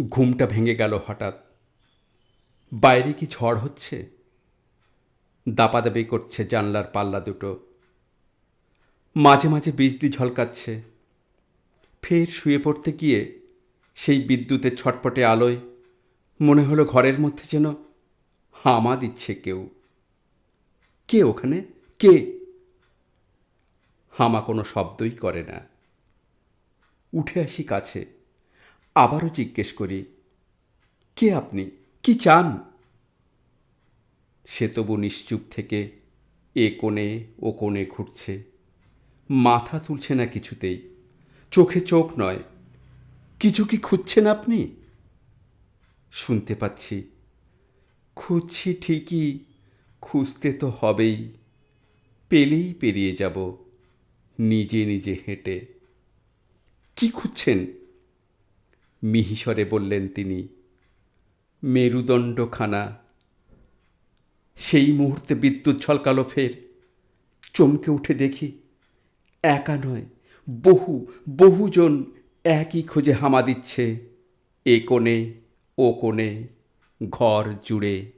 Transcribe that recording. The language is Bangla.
ঘুমটা ভেঙে গেল হঠাৎ। বাইরে কি ঝড় হচ্ছে? দাপাদাপি করছে জানলার পাল্লা দুটো। মাঝে মাঝে বিজলি ঝলকাচ্ছে। ফের শুয়ে পড়তে গিয়ে সেই বিদ্যুতের ছটপটে আলোয় মনে হলো ঘরের মধ্যে যেন হামা দিচ্ছে কেউ। কে ওখানে? কে? হামা কোনো শব্দই করে না। উঠে আসি কাছে, আবারও জিজ্ঞেস করি, কে আপনি? কি চান? সে তবু নিশ্চুপ থেকে এ কোণে ও কোণে ঘুরছে, মাথা তুলছে না কিছুতেই। চোখে চোখ নয়। কিছু কি খুঁজছেন আপনি? শুনতে পাচ্ছি, খুঁজছি ঠিকই, খুঁজতে তো হবেই, পেলেই পেরিয়ে যাব নিজে নিজে হেঁটে। কি খুঁজছেন? মিহিস্বরে বললেন তিনি। মেরুদণ্ডখানা। সেই মুহূর্তে বিদ্যুৎ ঝলকালো ফের। চমকে উঠে দেখি, একা নয়, বহু বহুজন একই খোঁজে হামা দিচ্ছে, এ কোণে ও কোণে, ঘর জুড়ে।